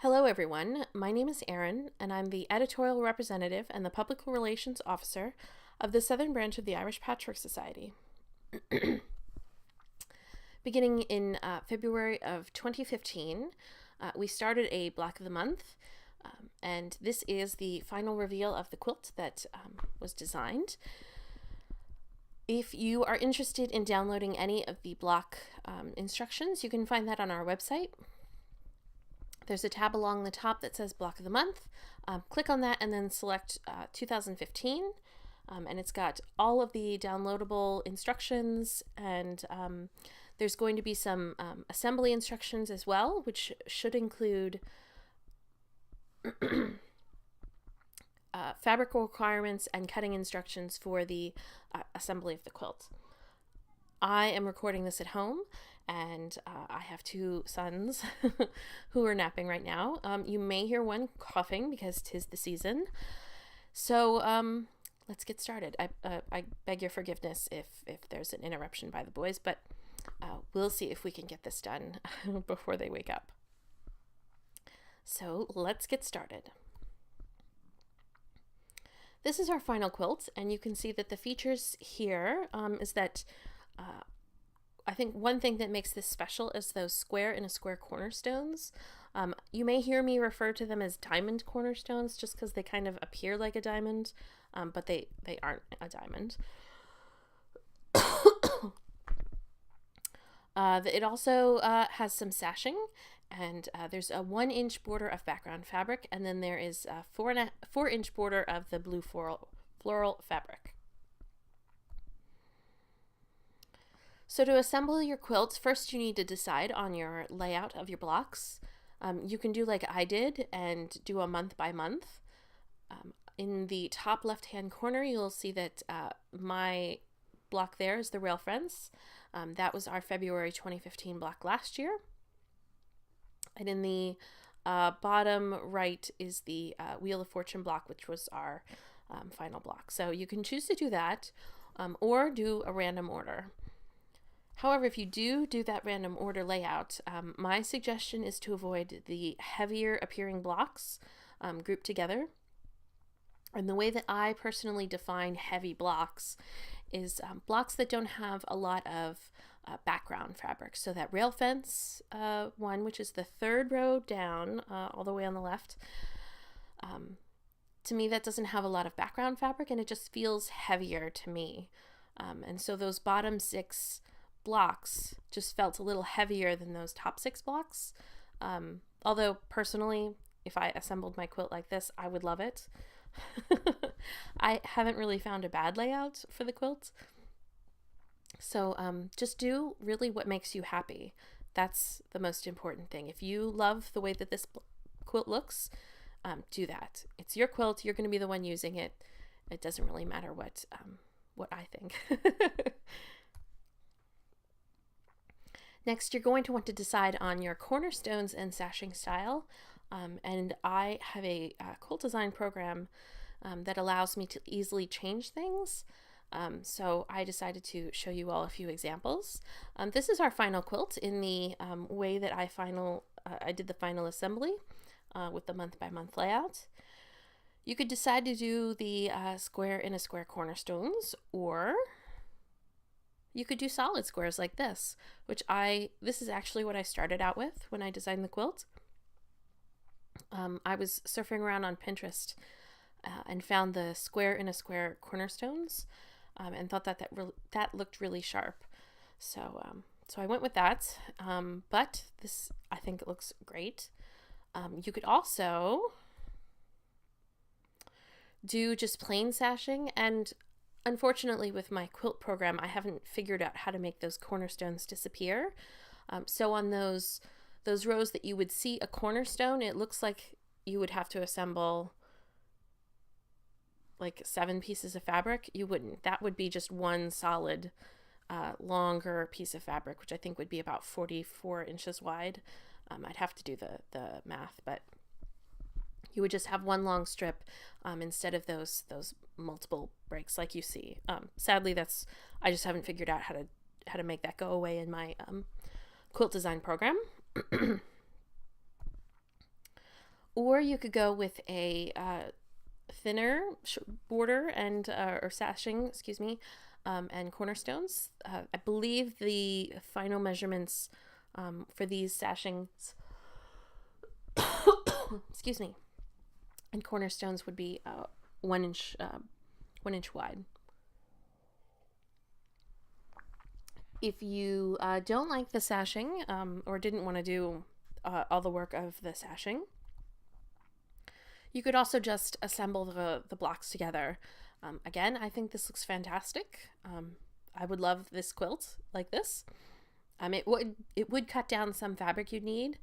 Hello, everyone. My name is Erin, and I'm the editorial representative and the public relations officer of the Southern Branch of the Irish Patchwork Society. Beginning in February of 2015, we started a block of the month, and this is the final reveal of the quilt that was designed. If you are interested in downloading any of the block instructions, you can find that on our website. There's a tab along the top that says Block of the Month. Click on that and then select 2015. And it's got all of the downloadable instructions, and there's going to be some assembly instructions as well, which should include fabric requirements and cutting instructions for the assembly of the quilt. I am recording this at home, and I have two sons who are napping right now. You may hear one coughing because 'tis the season. So let's get started. I beg your forgiveness if there's an interruption by the boys, but we'll see if we can get this done before they wake up. So let's get started. This is our final quilt, and you can see that the features here is that I think one thing that makes this special is those square in a square cornerstones. You may hear me refer to them as diamond cornerstones just because they kind of appear like a diamond, but they aren't a diamond. It also has some sashing, and there's a 1-inch border of background fabric, and then there is a 4-inch border of the blue floral fabric. So to assemble your quilt, first you need to decide on your layout of your blocks. You can do like I did and do a month by month. In the top left-hand corner, you'll see that my block there is the rail fence. That was our February 2015 block last year. And in the bottom right is the Wheel of Fortune block, which was our final block. So you can choose to do that or do a random order. However, if you do that random order layout, my suggestion is to avoid the heavier appearing blocks grouped together. And the way that I personally define heavy blocks is blocks that don't have a lot of background fabric. So that rail fence one, which is the third row down, all the way on the left, to me that doesn't have a lot of background fabric, and it just feels heavier to me. And so those bottom 6 blocks just felt a little heavier than those top 6 blocks. Although personally, if I assembled my quilt like this, I would love it. I haven't really found a bad layout for the quilt. So just do really what makes you happy. That's the most important thing. If you love the way that this quilt looks, do that. It's your quilt. You're going to be the one using it. It doesn't really matter what I think. Next, you're going to want to decide on your cornerstones and sashing style. And I have a quilt design program that allows me to easily change things. So I decided to show you all a few examples. This is our final quilt in the way that I did the final assembly with the month-by-month layout. You could decide to do the square in a square cornerstones, or you could do solid squares like this, this is actually what I started out with when I designed the quilt. I was surfing around on Pinterest and found the square in a square cornerstones and thought that looked really sharp. So I went with that, but this, I think it looks great. You could also do just plain sashing, and unfortunately with my quilt program, I haven't figured out how to make those cornerstones disappear. So on those rows that you would see a cornerstone, it looks like you would have to assemble like 7 pieces of fabric. You wouldn't. That would be just one solid longer piece of fabric, which I think would be about 44 inches wide. I'd have to do the math, but you would just have one long strip instead of those multiple breaks like you see. Sadly, I just haven't figured out how to make that go away in my quilt design program. Or you could go with a thinner border and or sashing, excuse me, and cornerstones. I believe the final measurements for these sashings, excuse me, and cornerstones would be 1 inch, 1 inch wide. If you don't like the sashing or didn't want to do all the work of the sashing, you could also just assemble the blocks together. Again, I think this looks fantastic. I would love this quilt like this. It would cut down some fabric you'd need,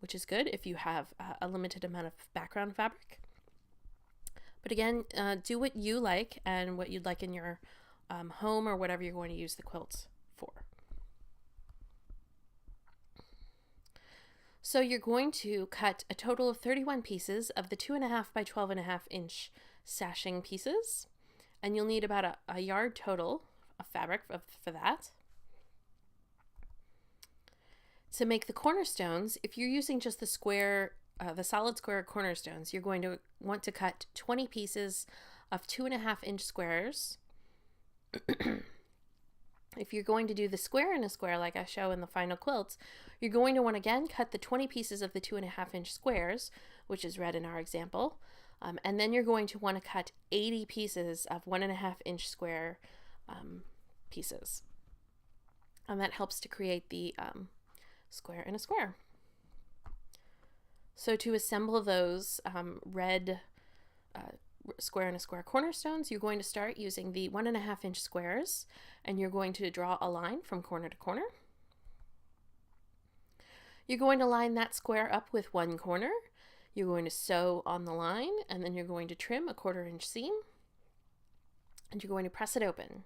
which is good if you have a limited amount of background fabric. But again, do what you like and what you'd like in your home or whatever you're going to use the quilt for. So you're going to cut a total of 31 pieces of the 2.5 by 12.5 inch sashing pieces, and you'll need about a yard total of fabric for that. To make the cornerstones, if you're using just the solid square cornerstones, you're going to want to cut 20 pieces of 2.5 inch squares. If you're going to do the square in a square like I show in the final quilts, you're going to want to again cut the 20 pieces of the 2.5 inch squares, which is red in our example, and then you're going to want to cut 80 pieces of 1.5 inch square pieces. And that helps to create the square in a square. So to assemble those red square in a square cornerstones, you're going to start using the 1.5 inch squares, and you're going to draw a line from corner to corner. You're going to line that square up with one corner. You're going to sew on the line, and then you're going to trim a 1/4 inch seam, and you're going to press it open.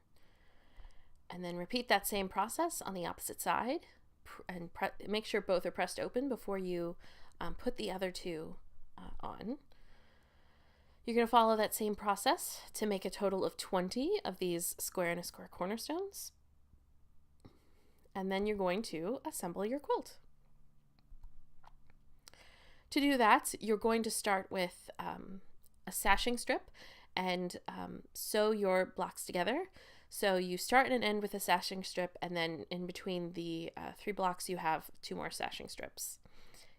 And then repeat that same process on the opposite side, and make sure both are pressed open before you put the other two on. You're going to follow that same process to make a total of 20 of these square in a square cornerstones. And then you're going to assemble your quilt. To do that, you're going to start with a sashing strip and sew your blocks together. So you start and end with a sashing strip, and then in between the 3 blocks you have 2 more sashing strips.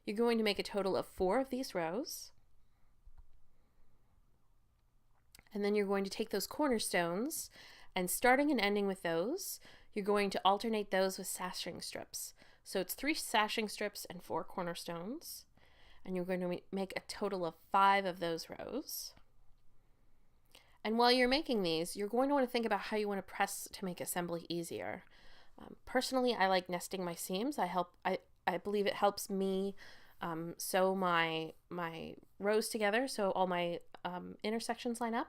You're going to make a total of 4 of these rows. And then you're going to take those cornerstones, and starting and ending with those, you're going to alternate those with sashing strips. So it's 3 sashing strips and 4 cornerstones, and you're going to make a total of 5 of those rows. And while you're making these, you're going to want to think about how you want to press to make assembly easier. Personally, I like nesting my seams. I believe it helps me sew my rows together so all my intersections line up.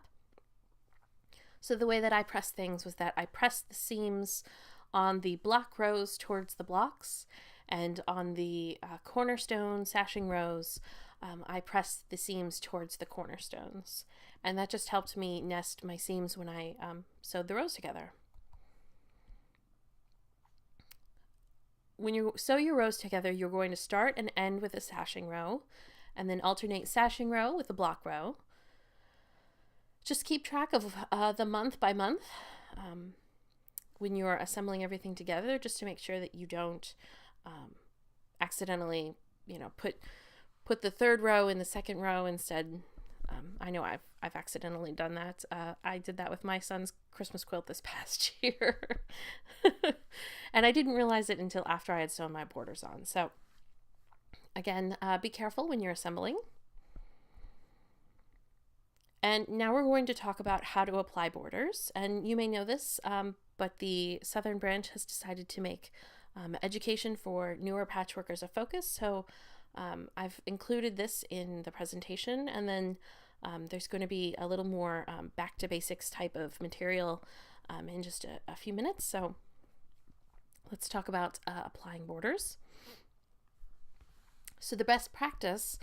So the way that I pressed things was that I pressed the seams on the block rows towards the blocks, and on the cornerstone sashing rows, I pressed the seams towards the cornerstones. And that just helped me nest my seams when I sewed the rows together. When you sew your rows together, you're going to start and end with a sashing row, and then alternate sashing row with a block row. Just keep track of the month by month when you're assembling everything together, just to make sure that you don't accidentally, put the 3rd row in the 2nd row instead. I know I've accidentally done that. I did that with my son's Christmas quilt this past year. And I didn't realize it until after I had sewn my borders on. So again, be careful when you're assembling. And now we're going to talk about how to apply borders. And you may know this, but the Southern branch has decided to make education for newer patchworkers a focus. So I've included this in the presentation, and then there's going to be a little more back to basics type of material in just a few minutes. So let's talk about applying borders. So the best practice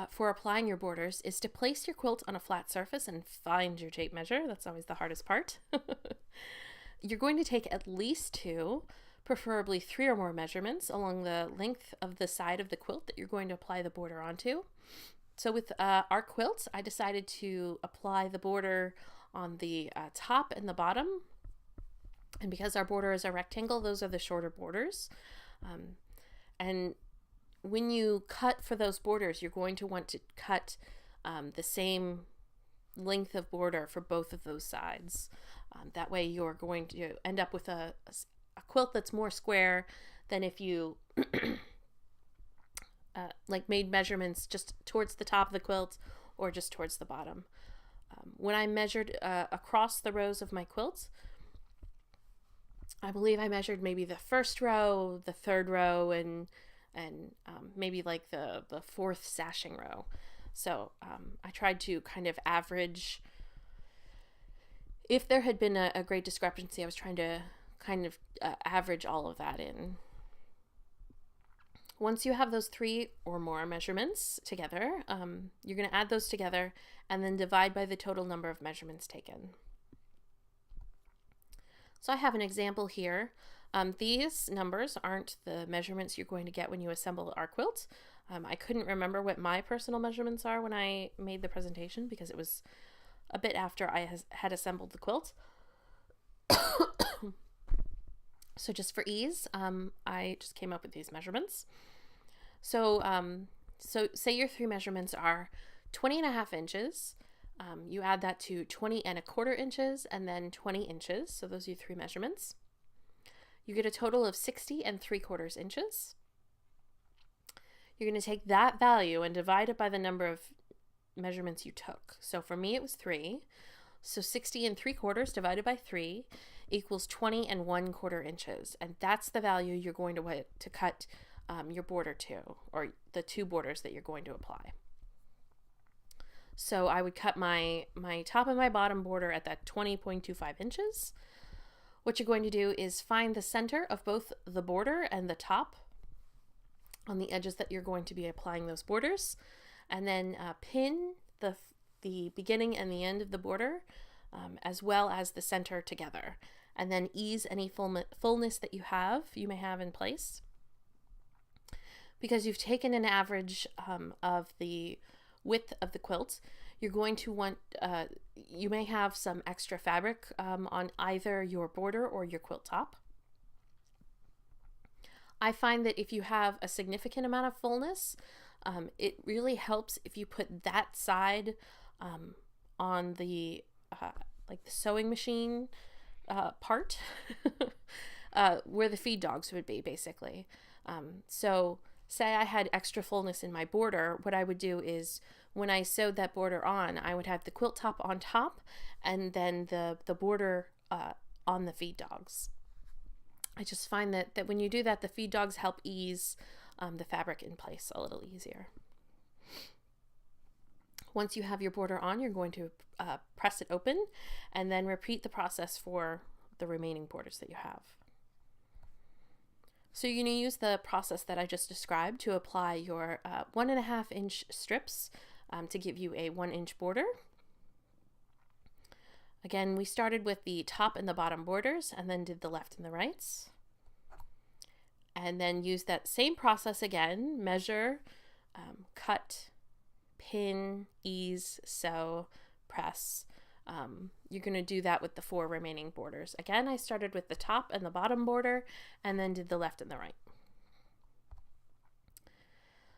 for applying your borders is to place your quilt on a flat surface and find your tape measure. That's always the hardest part. You're going to take at least 2, preferably 3 or more measurements along the length of the side of the quilt that you're going to apply the border onto. So with our quilt, I decided to apply the border on the top and the bottom. And because our border is a rectangle, those are the shorter borders. And when you cut for those borders, you're going to want to cut the same length of border for both of those sides. That way you're going to end up with a quilt that's more square than if you like made measurements just towards the top of the quilt or just towards the bottom. When I measured across the rows of my quilt, I believe I measured maybe the first row, the third row, and maybe like the fourth sashing row. So I tried to kind of average. If there had been a great discrepancy, I was trying to kind of average all of that in. Once you have those 3 or more measurements together, you're going to add those together and then divide by the total number of measurements taken. So I have an example here. These numbers aren't the measurements you're going to get when you assemble our quilt. I couldn't remember what my personal measurements are when I made the presentation because it was a bit after I had assembled the quilt. So just for ease, I just came up with these measurements. So say your 3 measurements are 20.5 inches. You add that to 20.25 inches and then 20 inches. So those are your 3 measurements. You get a total of 60.75 inches. You're going to take that value and divide it by the number of measurements you took. So for me, it was 3. So 60.75 divided by 3 equals 20.25 inches. And that's the value you're going to cut your border to, or the 2 borders that you're going to apply. So I would cut my top and my bottom border at that 20.25 inches. What you're going to do is find the center of both the border and the top on the edges that you're going to be applying those borders, and then pin the beginning and the end of the border as well as the center together, and then ease any fullness that you may have in place. Because you've taken an average of the width of the quilt, you're going to want, you may have some extra fabric on either your border or your quilt top. I find that if you have a significant amount of fullness, it really helps if you put that side on the like the sewing machine part where the feed dogs would be, basically. So say I had extra fullness in my border, what I would do is when I sewed that border on, I would have the quilt top on top and then the border on the feed dogs. I just find that when you do that, the feed dogs help ease the fabric in place a little easier. Once you have your border on, you're going to press it open and then repeat the process for the remaining borders that you have. So you're going to use the process that I just described to apply your 1.5 inch strips to give you a 1 inch border. Again, we started with the top and the bottom borders and then did the left and the rights. And then use that same process again, measure, cut, pin, ease, sew, press. You're going to do that with the 4 remaining borders. Again, I started with the top and the bottom border and then did the left and the right.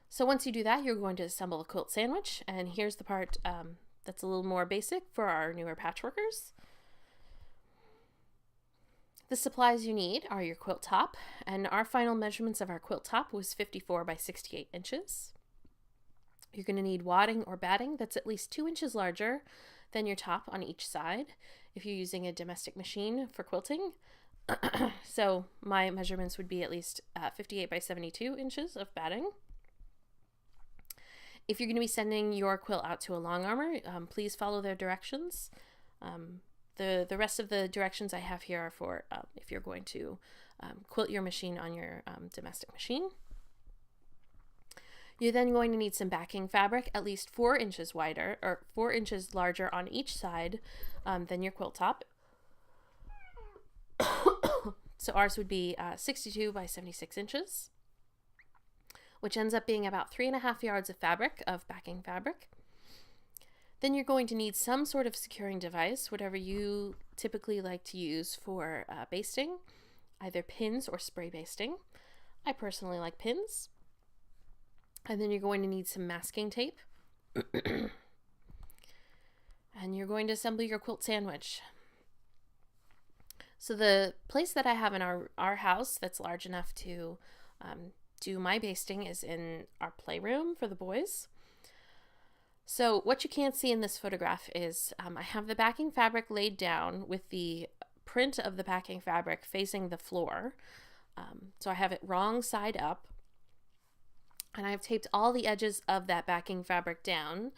So once you do that, you're going to assemble a quilt sandwich, and here's the part that's a little more basic for our newer patchworkers. The supplies you need are your quilt top, and our final measurements of our quilt top was 54 by 68 inches. You're going to need wadding or batting that's at least 2 inches larger than your top on each side if you're using a domestic machine for quilting. So my measurements would be at least 58 by 72 inches of batting. If you're going to be sending your quilt out to a long armor, please follow their directions. The rest of the directions I have here are for if you're going to quilt your machine on your domestic machine. You're then going to need some backing fabric, at least 4 inches wider, or 4 inches larger on each side than your quilt top. So ours would be 62 by 76 inches, which ends up being about 3.5 yards of fabric, of backing fabric. Then you're going to need some sort of securing device, whatever you typically like to use for basting, either pins or spray basting. I personally like pins. And then you're going to need some masking tape. And you're going to assemble your quilt sandwich. So the place that I have in our house that's large enough to do my basting is in our playroom for the boys. So what you can't see in this photograph is I have the backing fabric laid down with the print of the backing fabric facing the floor. So I have it wrong side up, and I've taped all the edges of that backing fabric down.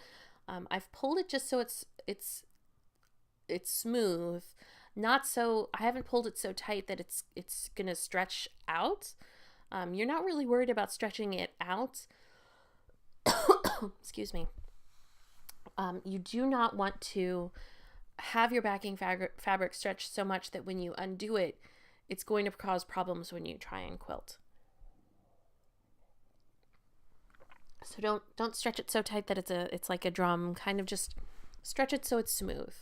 I've pulled it just so it's smooth, not so, I haven't pulled it so tight that it's gonna stretch out. You're not really worried about stretching it out. Excuse me. You do not want to have your backing fabric stretch so much that when you undo it, it's going to cause problems when you try and quilt. So don't stretch it so tight that it's like a drum. Kind of just stretch it so it's smooth.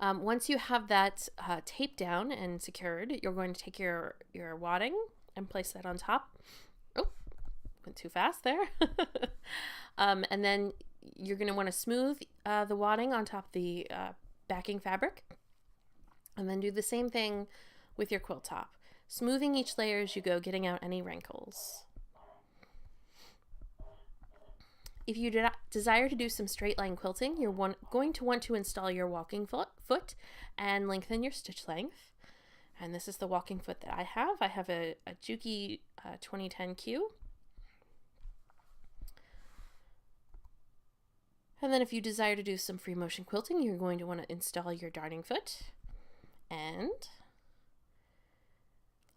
Once you have that taped down and secured, you're going to take your wadding and place that on top. Oh, went too fast there. And then you're going to want to smooth the wadding on top of the backing fabric. And then do the same thing with your quilt top. Smoothing each layer as you go, getting out any wrinkles. If you desire to do some straight line quilting, you're going to want to install your walking foot and lengthen your stitch length. And this is the walking foot that I have. I have a Juki 2010Q. And then if you desire to do some free motion quilting, you're going to want to install your darning foot and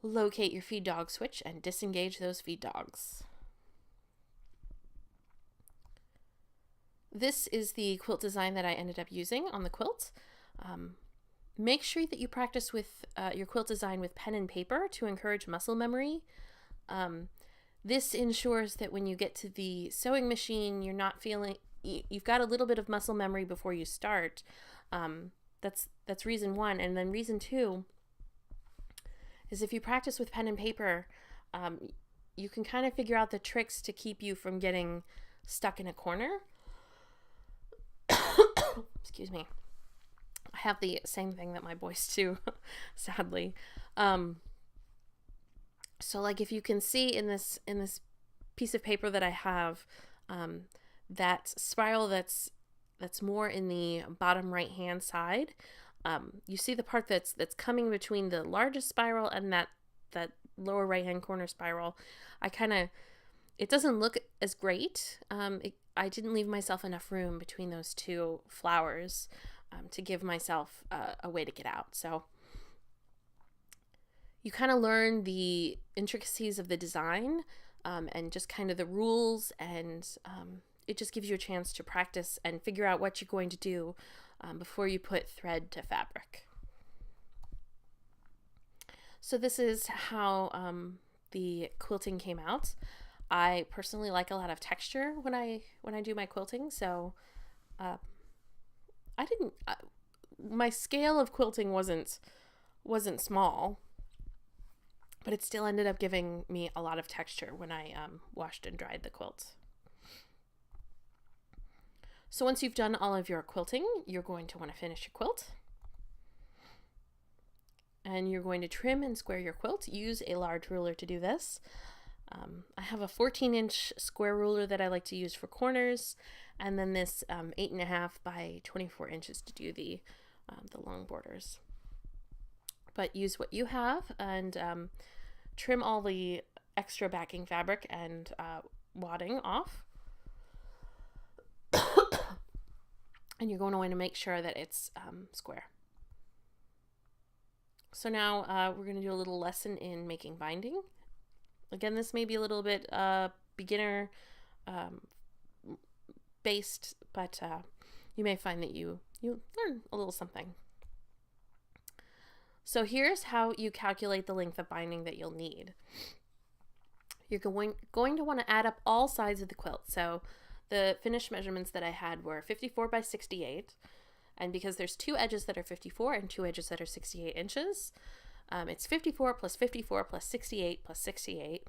locate your feed dog switch and disengage those feed dogs. This is the quilt design that I ended up using on the quilt. Make sure that you practice with your quilt design with pen and paper to encourage muscle memory. This ensures that when you get to the sewing machine, you're not feeling, you've got a little bit of muscle memory before you start. That's reason one. And then reason two is if you practice with pen and paper, you can kind of figure out the tricks to keep you from getting stuck in a corner. Excuse me. I have the same thing that my boys do, sadly. So like if you can see in this piece of paper that I have, that spiral that's more in the bottom right hand side, you see the part that's coming between the largest spiral and that lower right hand corner spiral. It doesn't look as great. I didn't leave myself enough room between those two flowers to give myself a way to get out. So you kind of learn the intricacies of the design and just kind of the rules, and it just gives you a chance to practice and figure out what you're going to do before you put thread to fabric. So this is how the quilting came out. I personally like a lot of texture when I do my quilting, so my scale of quilting wasn't small, but it still ended up giving me a lot of texture when I washed and dried the quilt. So once you've done all of your quilting, you're going to want to finish your quilt. And you're going to trim and square your quilt. Use a large ruler to do this. I have a 14-inch square ruler that I like to use for corners, and then this 8.5 by 24 inches to do the long borders. But use what you have and trim all the extra backing fabric and wadding off. And you're going to want to make sure that it's square. So now we're going to do a little lesson in making binding. Again, this may be a little bit beginner based, but you may find that you learn a little something. So here's how you calculate the length of binding that you'll need. You're going to want to add up all sides of the quilt. So the finished measurements that I had were 54 by 68. And because there's two edges that are 54 and two edges that are 68 inches, it's 54 plus 54 plus 68 plus 68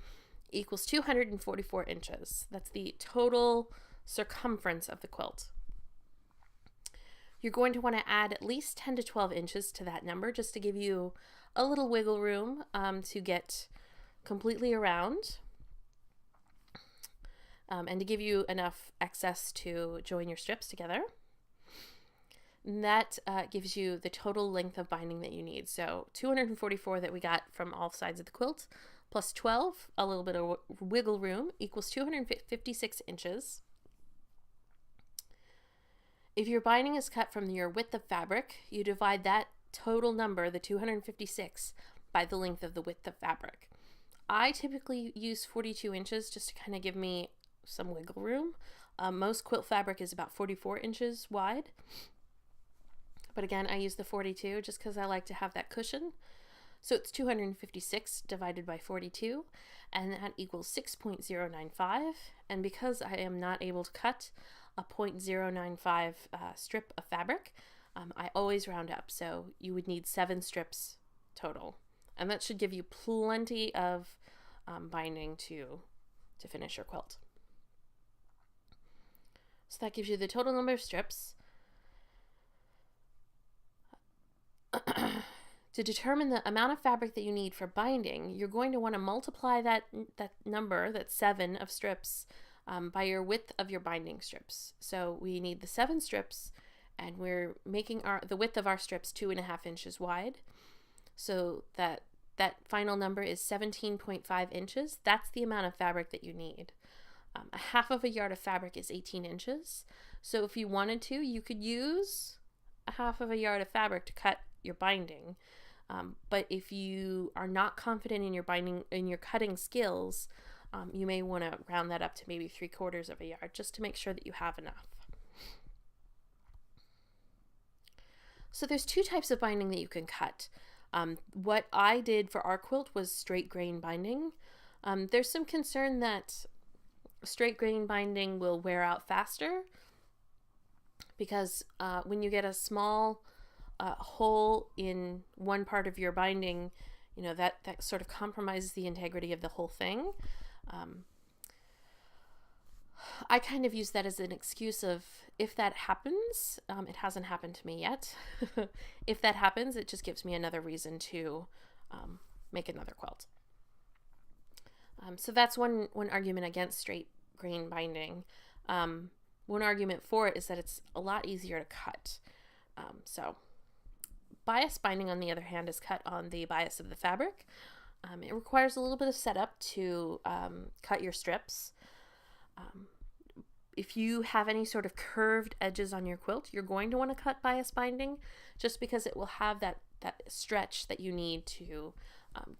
equals 244 inches. That's the total circumference of the quilt. You're going to want to add at least 10 to 12 inches to that number just to give you a little wiggle room to get completely around and to give you enough excess to join your strips together. And that gives you the total length of binding that you need. So 244 that we got from all sides of the quilt, plus 12, a little bit of wiggle room, equals 256 inches. If your binding is cut from your width of fabric, you divide that total number, the 256, by the length of the width of fabric. I typically use 42 inches just to kind of give me some wiggle room. Most quilt fabric is about 44 inches wide. But again, I use the 42 just because I like to have that cushion. So it's 256 divided by 42, and that equals 6.095. And because I am not able to cut a 0.095 strip of fabric, I always round up. So you would need 7 strips total. And that should give you plenty of binding to finish your quilt. So that gives you the total number of strips. To determine the amount of fabric that you need for binding, you're going to want to multiply that number, that 7 of strips, by your width of your binding strips. So we need the 7 strips, and we're making the width of our strips 2.5 inches wide. So that final number is 17.5 inches. That's the amount of fabric that you need. A half of a yard of fabric is 18 inches. So if you wanted to, you could use a half of a yard of fabric to cut your binding. But if you are not confident in your cutting skills, you may want to round that up to maybe 3/4 of a yard just to make sure that you have enough. So there's 2 types of binding that you can cut. What I did for our quilt was straight grain binding. There's some concern that straight grain binding will wear out faster because when you get a small hole in one part of your binding, that sort of compromises the integrity of the whole thing. I kind of use that as an excuse of, if that happens, it hasn't happened to me yet. If that happens, it just gives me another reason to make another quilt. So that's one argument against straight grain binding. One argument for it is that it's a lot easier to cut. So bias binding, on the other hand, is cut on the bias of the fabric. It requires a little bit of setup to cut your strips. If you have any sort of curved edges on your quilt, you're going to want to cut bias binding just because it will have that stretch that you need to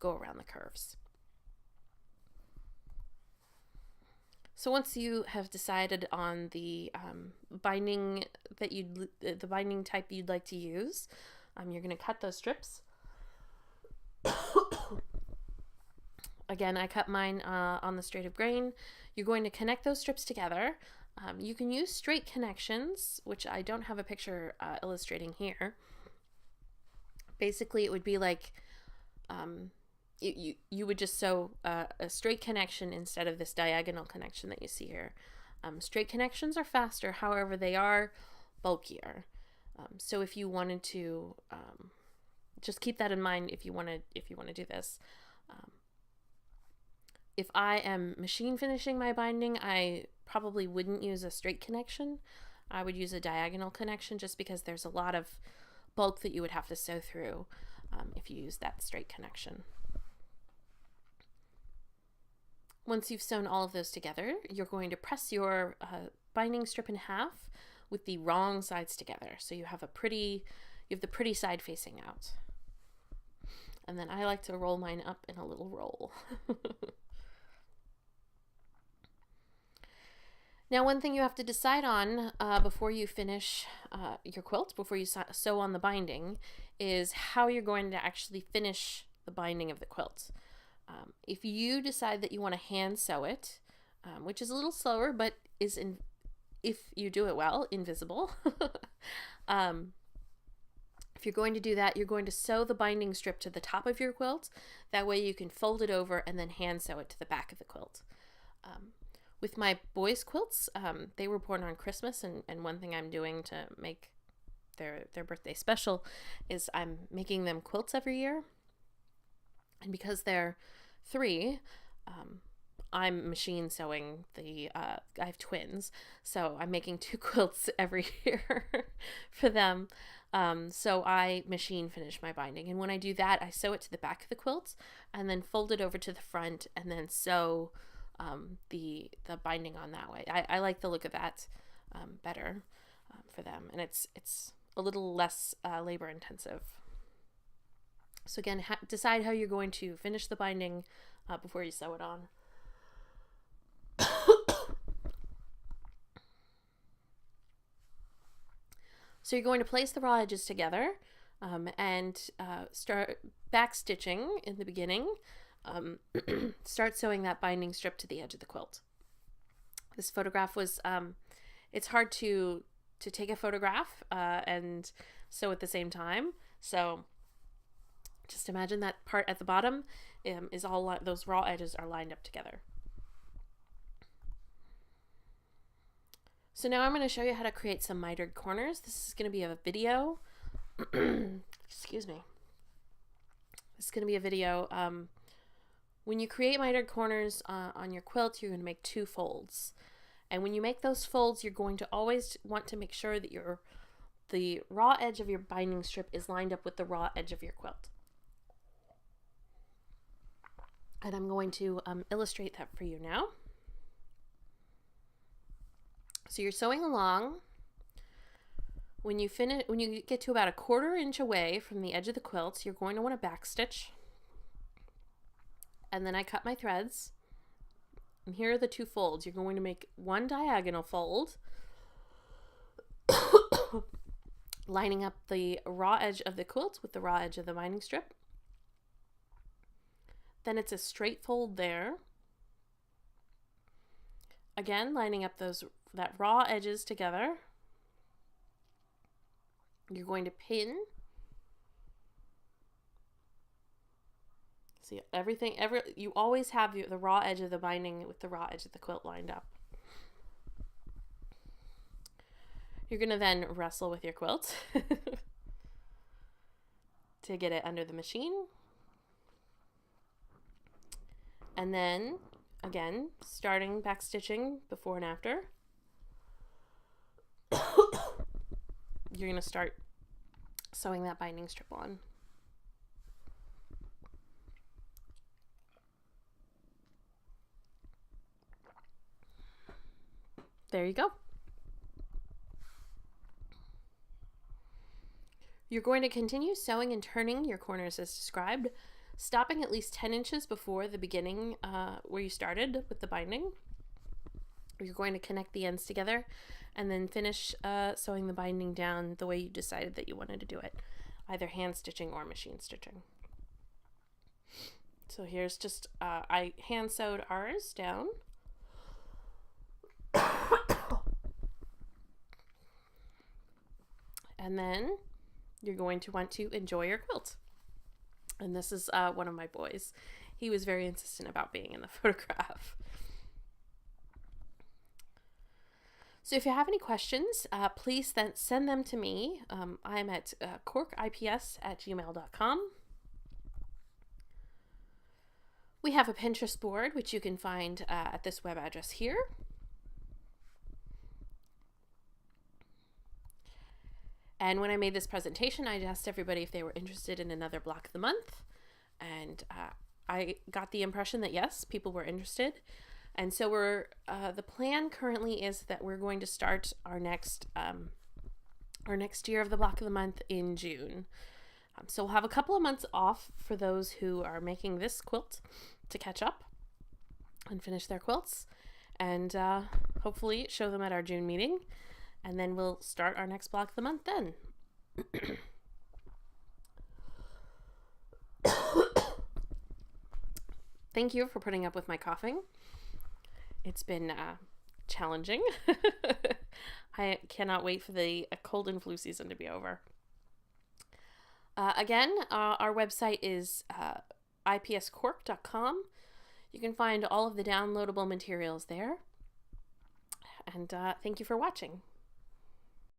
go around the curves. So once you have decided on the binding the binding type you'd like to use, you're going to cut those strips. Again, I cut mine on the straight of grain. You're going to connect those strips together. You can use straight connections, which I don't have a picture illustrating here. Basically, it would be like you would just sew a straight connection instead of this diagonal connection that you see here. Straight connections are faster, however, they are bulkier. So if you wanted to, just keep that in mind if you want to do this. If I am machine finishing my binding, I probably wouldn't use a straight connection. I would use a diagonal connection just because there's a lot of bulk that you would have to sew through if you use that straight connection. Once you've sewn all of those together, you're going to press your binding strip in half with the wrong sides together. So you have the pretty side facing out. And then I like to roll mine up in a little roll. Now, one thing you have to decide on before you finish your quilt, before you sew on the binding, is how you're going to actually finish the binding of the quilt. If you decide that you want to hand sew it, which is a little slower, but is, if you do it well, invisible. If you're going to do that, you're going to sew the binding strip to the top of your quilt. That way you can fold it over and then hand sew it to the back of the quilt. With my boys' quilts, they were born on Christmas, and one thing I'm doing to make their birthday special is I'm making them quilts every year. And because they're 3, I'm machine sewing I have twins, so I'm making 2 quilts every year for them. So I machine finish my binding, and when I do that, I sew it to the back of the quilt and then fold it over to the front and then sew the binding on that way. I like the look of that better for them, and it's a little less labor intensive. So again, decide how you're going to finish the binding before you sew it on. So you're going to place the raw edges together and start back stitching in the beginning. Start sewing that binding strip to the edge of the quilt. This photograph was, it's hard to take a photograph and sew at the same time. So just imagine that part at the bottom is all, those raw edges are lined up together. So now I'm going to show you how to create some mitered corners. This is going to be a video. Excuse me. This is going to be a video. When you create mitered corners on your quilt, you're going to make 2 folds. And when you make those folds, you're going to always want to make sure that the raw edge of your binding strip is lined up with the raw edge of your quilt. And I'm going to illustrate that for you now. So you're sewing along. When you get to about a 1/4 inch away from the edge of the quilt, you're going to want to backstitch. And then I cut my threads. And here are the 2 folds. You're going to make 1 diagonal fold, lining up the raw edge of the quilt with the raw edge of the binding strip. Then it's a straight fold there. Again, lining up that raw edges together. You're going to pin. See, you always have the raw edge of the binding with the raw edge of the quilt lined up. You're going to then wrestle with your quilt to get it under the machine. And then, again, starting back stitching before and after. You're going to start sewing that binding strip on. There you go. You're going to continue sewing and turning your corners as described, stopping at least 10 inches before the beginning where you started with the binding. You're going to connect the ends together and then finish sewing the binding down the way you decided that you wanted to do it, either hand stitching or machine stitching. So here's just, I hand sewed ours down. And then you're going to want to enjoy your quilt. And this is one of my boys. He was very insistent about being in the photograph. So if you have any questions, please then send them to me. I'm at corkips@gmail.com. We have a Pinterest board, which you can find at this web address here. And when I made this presentation, I asked everybody if they were interested in another block of the month. And I got the impression that yes, people were interested. And so the plan currently is that we're going to start our next year of the block of the month in June. So we'll have a couple of months off for those who are making this quilt to catch up and finish their quilts. And hopefully show them at our June meeting, and then we'll start our next block of the month then. Thank you for putting up with my coughing. It's been challenging. I cannot wait for the cold and flu season to be over. Again, our website is ipscorp.com. You can find all of the downloadable materials there. And thank you for watching.